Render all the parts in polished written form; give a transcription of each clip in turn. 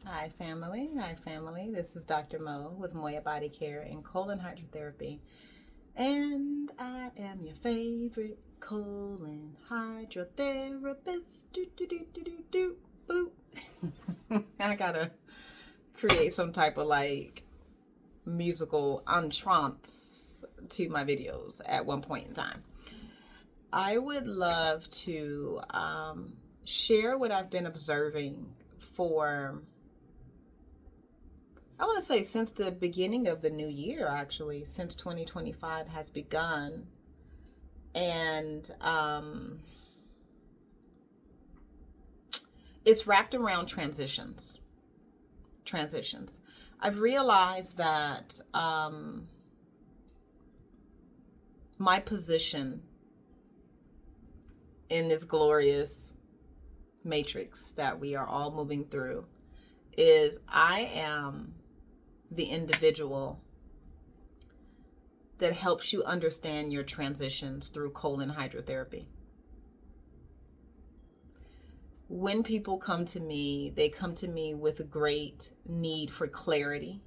Hi, family. Hi, family. This is Dr. Mo with Moya Body Care and colon hydrotherapy. And I am your favorite colon hydrotherapist. Do, do, do, do, do, do, boop. I gotta create some type of musical entrance to my videos at one point in time. I would love to share what I've been observing for, I want to say, since the beginning of the new year, actually, since 2025 has begun. And it's wrapped around transitions. I've realized that my position in this glorious matrix that we are all moving through is I am the individual that helps you understand your transitions through colon hydrotherapy. When people come to me, they come to me with a great need for clarity,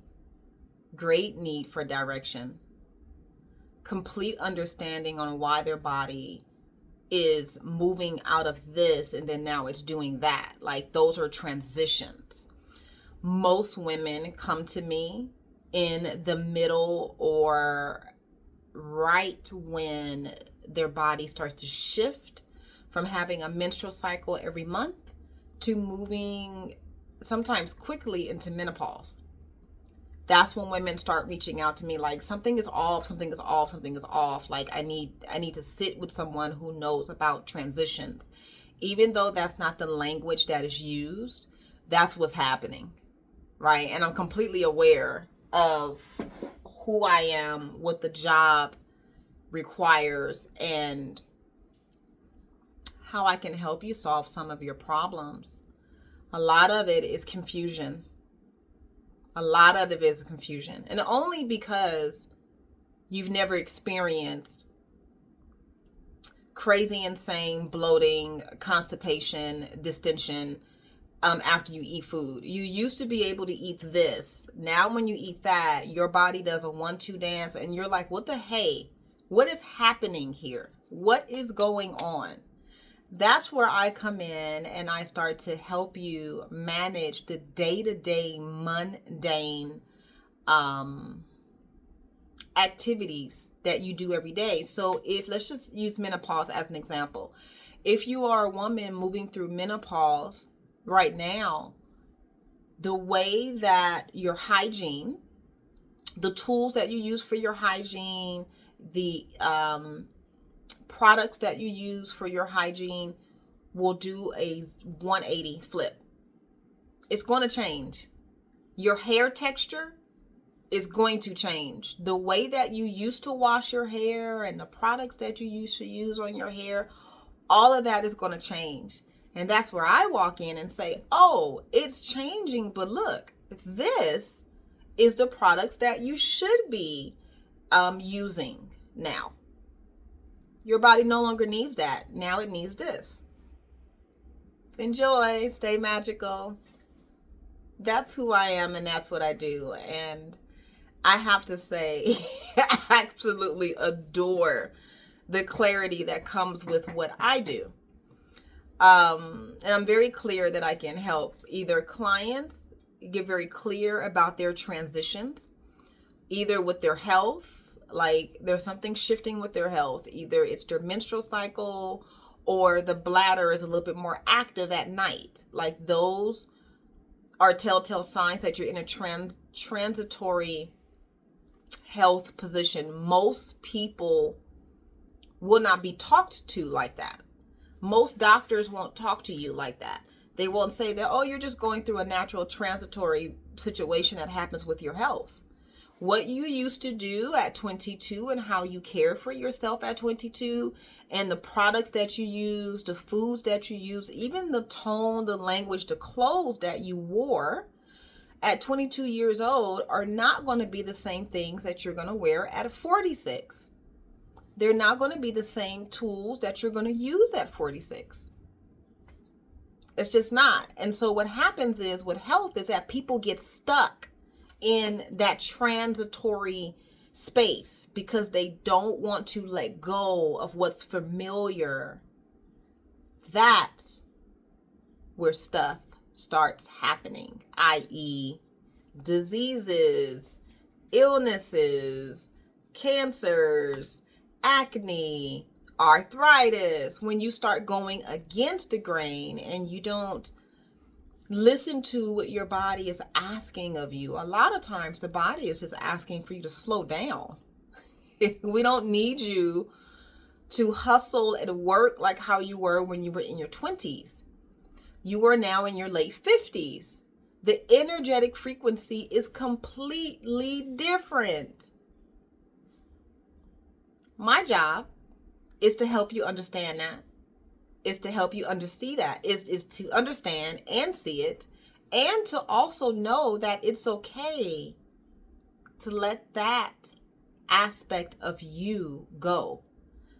great need for direction, complete understanding on why their body is moving out of this and then now it's doing that. Like, those are transitions. Most women come to me in the middle or right when their body starts to shift from having a menstrual cycle every month to moving sometimes quickly into menopause. That's when women start reaching out to me like, something is off. Like, I need to sit with someone who knows about transitions. Even though that's not the language that is used, that's what's happening, right? And I'm completely aware of who I am, what the job requires, and how I can help you solve some of your problems. A lot of it is confusion. And only because you've never experienced crazy, insane bloating, constipation, distension after you eat food. You used to be able to eat this. Now when you eat that, your body does a 1-2 dance and you're like, what the hey? What is happening here? What is going on? That's where I come in and I start to help you manage the day-to-day mundane activities that you do every day. So if, let's just use menopause as an example. If you are a woman moving through menopause right now, the way that your hygiene, the tools that you use for your hygiene, the products that you use for your hygiene will do a 180 flip. It's going to change. Your hair texture is going to change. The way that you used to wash your hair and the products that you used to use on your hair, all of that is going to change. And that's where I walk in and say, oh, it's changing, but look, this is the products that you should be using now. Your body no longer needs that. Now it needs this. Enjoy. Stay magical. That's who I am and that's what I do. And I have to say, I absolutely adore the clarity that comes with what I do. And I'm very clear that I can help either clients get very clear about their transitions, either with their health, like there's something shifting with their health. Either it's their menstrual cycle or the bladder is a little bit more active at night. Like, those are telltale signs that you're in a transitory health position. Most people will not be talked to like that. Most doctors won't talk to you like that. They won't say that, oh, you're just going through a natural transitory situation that happens with your health. What you used to do at 22 and how you care for yourself at 22 and the products that you use, the foods that you use, even the tone, the language, the clothes that you wore at 22 years old are not going to be the same things that you're going to wear at 46. They're not going to be the same tools that you're going to use at 46. It's just not. And so what happens is with health is that people get stuck in that transitory space because they don't want to let go of what's familiar. That's where stuff starts happening, i.e., diseases, illnesses, cancers, acne, arthritis. When you start going against the grain and you don't listen to what your body is asking of you, a lot of times the body is just asking for you to slow down. We don't need you to hustle and work like how you were when you were in your 20s. You are now in your late 50s. The energetic frequency is completely different. My job is to help you understand that. Is to help you understand that. Is to understand and see it. And to also know that it's okay to let that aspect of you go.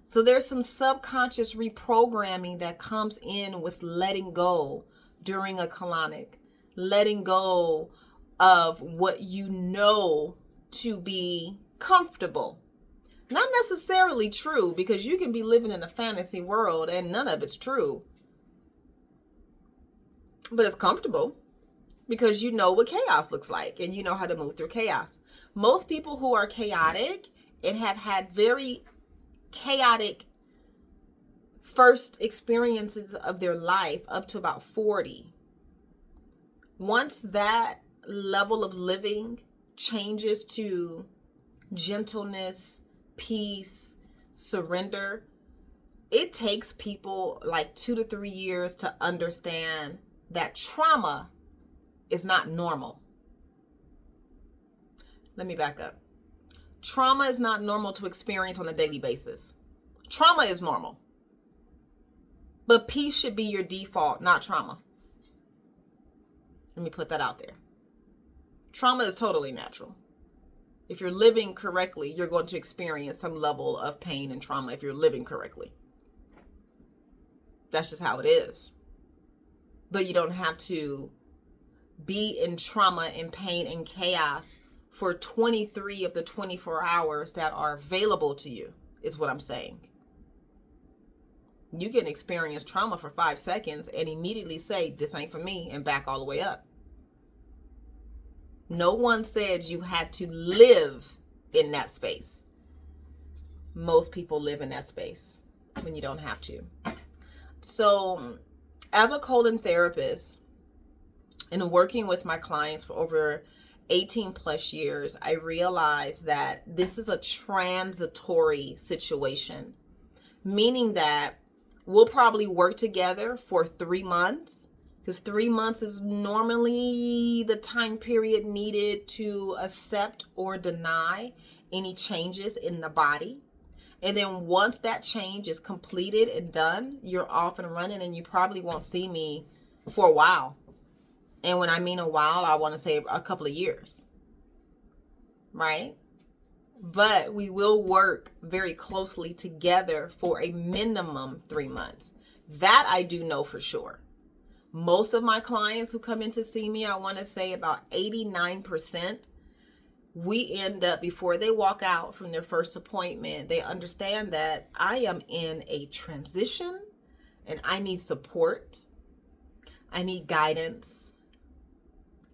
So there's some subconscious reprogramming that comes in with letting go during a colonic. Letting go of what you know to be comfortable. Not necessarily true, because you can be living in a fantasy world and none of it's true. But it's comfortable because you know what chaos looks like and you know how to move through chaos. Most people who are chaotic and have had very chaotic first experiences of their life up to about 40. Once that level of living changes to gentleness, peace, surrender, it takes people like 2 to 3 years to understand that trauma is not normal. Let me back up. Trauma is not normal to experience on a daily basis. Trauma is normal. But peace should be your default, not trauma. Let me put that out there. Trauma is totally natural. If you're living correctly, you're going to experience some level of pain and trauma if you're living correctly. That's just how it is. But you don't have to be in trauma and pain and chaos for 23 of the 24 hours that are available to you, is what I'm saying. You can experience trauma for 5 seconds and immediately say, this ain't for me, and back all the way up. No one said you had to live in that space. Most people live in that space when you don't have to. So, as a colon therapist and working with my clients for over 18 plus years, I realized that this is a transitory situation, meaning that we'll probably work together for 3 months, because 3 months is normally the time period needed to accept or deny any changes in the body. And then once that change is completed and done, you're off and running, and you probably won't see me for a while. And when I mean a while, I want to say a couple of years, right? But we will work very closely together for a minimum 3 months. That I do know for sure. Most of my clients who come in to see me, I want to say about 89%, we end up, before they walk out from their first appointment, they understand that I am in a transition and I need support. I need guidance.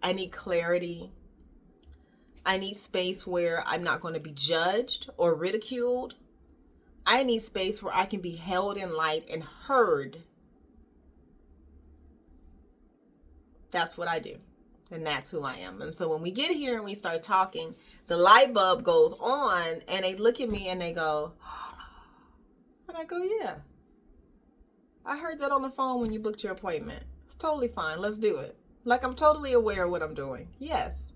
I need clarity. I need space where I'm not going to be judged or ridiculed. I need space where I can be held in light and heard. That's what I do. And that's who I am. And so when we get here and we start talking, the light bulb goes on and they look at me and they go, and I go, yeah. I heard that on the phone when you booked your appointment. It's totally fine. Let's do it. Like, I'm totally aware of what I'm doing. Yes.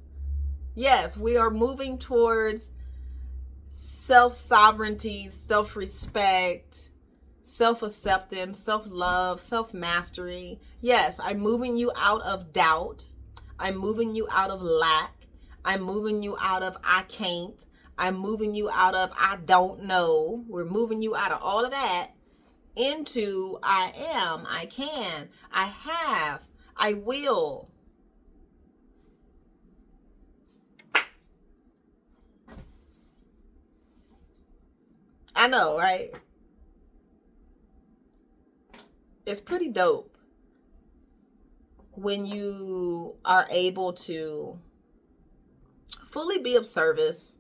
Yes, we are moving towards self-sovereignty, self-respect, self-acceptance, self-love, self-mastery. Yes, I'm moving you out of doubt. I'm moving you out of lack. I'm moving you out of I can't. I'm moving you out of I don't know. We're moving you out of all of that. into I am, I can, I have, I will. I know, right? It's pretty dope when you are able to fully be of service,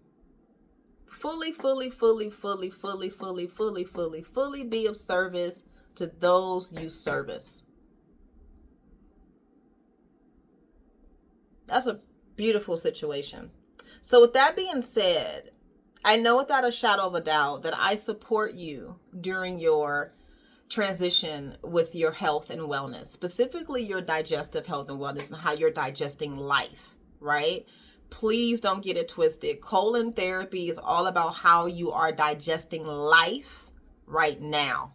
fully be of service to those you service. That's a beautiful situation. So with that being said, I know without a shadow of a doubt that I support you during your transition with your health and wellness, specifically your digestive health and wellness and how you're digesting life, right? Please don't get it twisted. Colon therapy is all about how you are digesting life right now.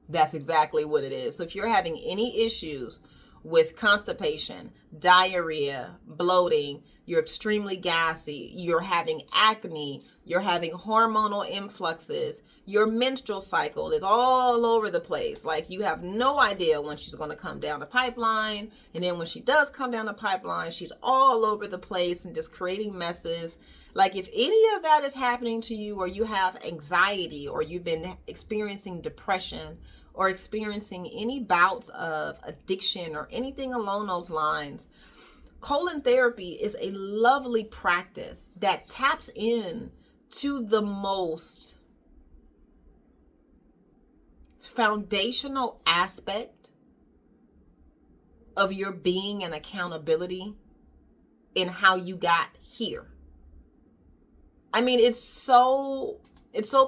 That's exactly what it is. So if you're having any issues with constipation, diarrhea, bloating, you're extremely gassy, you're having acne, you're having hormonal influxes, your menstrual cycle is all over the place. Like you have no idea when she's going to come down the pipeline. And then when she does come down the pipeline, she's all over the place and just creating messes. Like if any of that is happening to you, or you have anxiety, or you've been experiencing depression, or experiencing any bouts of addiction or anything along those lines, colon therapy is a lovely practice that taps in to the most foundational aspect of your being and accountability in how you got here. I mean, it's so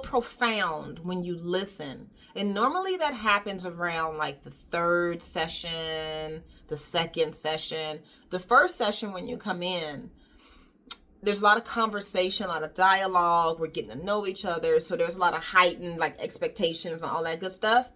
profound when you listen. And normally that happens around like the third session, the second session. The first session, when you come in, there's a lot of conversation, a lot of dialogue. We're getting to know each other. So there's a lot of heightened like expectations and all that good stuff.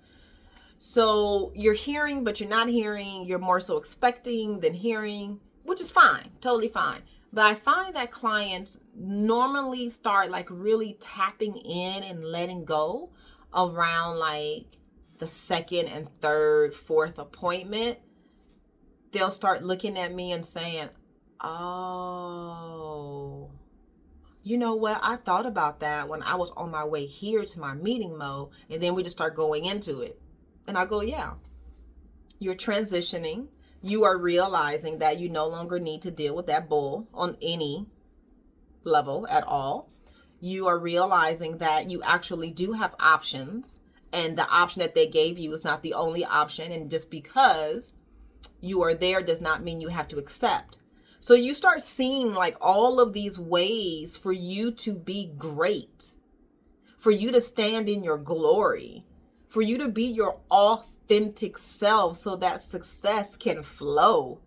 So you're hearing, but you're not hearing. You're more so expecting than hearing, which is fine, totally fine. But I find that clients normally start like really tapping in and letting go around like the second and third, fourth appointment. They'll start looking at me and saying, oh, you know what? I thought about that when I was on my way here to my meeting, Mo. And then we just start going into it. And I go, yeah, you're transitioning. You are realizing that you no longer need to deal with that bull on any level at all. You are realizing that you actually do have options, and the option that they gave you is not the only option. And just because you are there does not mean you have to accept. So you start seeing like all of these ways for you to be great, for you to stand in your glory, for you to be your authentic self so that success can flow.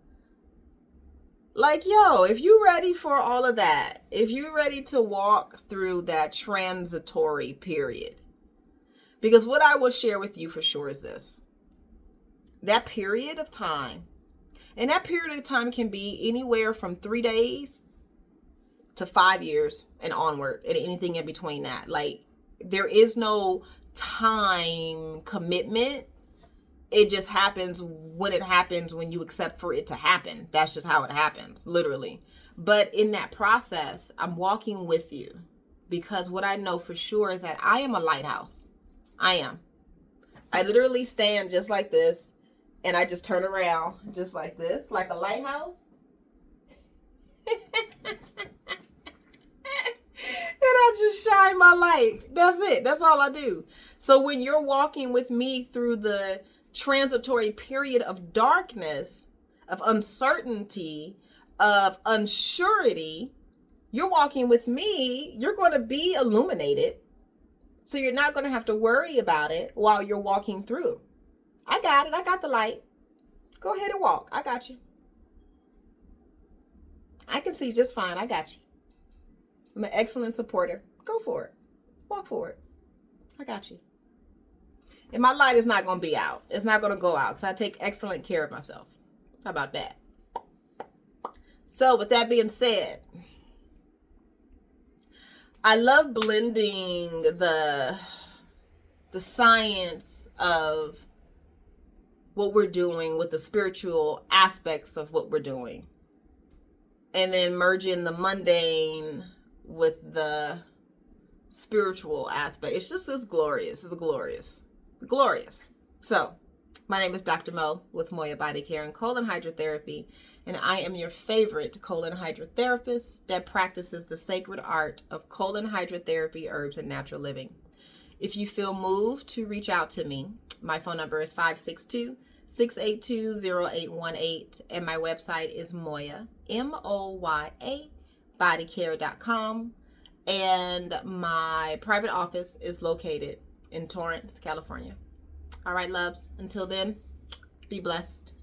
Like, yo, if you're ready for all of that, if you're ready to walk through that transitory period, because what I will share with you for sure is this, that period of time, and that period of time can be anywhere from 3 days to 5 years and onward, and anything in between that. Like, there is no time commitment. It just happens when you accept for it to happen. That's just how it happens, literally. But in that process, I'm walking with you, because what I know for sure is that I am a lighthouse. I am. I literally stand just like this, and I just turn around just like this, like a lighthouse. And I just shine my light. That's it. That's all I do. So when you're walking with me through the transitory period of darkness, of uncertainty, of unsurety, you're walking with me, you're going to be illuminated. So you're not going to have to worry about it while you're walking through. I got it. I got the light. Go ahead and walk. I got you. I can see just fine. I got you. I'm an excellent supporter. Go for it. Walk for it. I got you. And my light is not going to be out. It's not going to go out because I take excellent care of myself. How about that? So with that being said, I love blending the the science of what we're doing with the spiritual aspects of what we're doing. And then merging the mundane with the spiritual aspect. It's glorious. It's glorious. So, my name is Dr. Mo with Moya Body Care and Colon Hydrotherapy, and I am your favorite colon hydrotherapist that practices the sacred art of colon hydrotherapy, herbs, and natural living. If you feel moved to reach out to me, my phone number is 562-682-0818, and my website is Moya, M-O-Y-A, bodycare.com, and my private office is located in Torrance, California. All right, loves, until then, be blessed.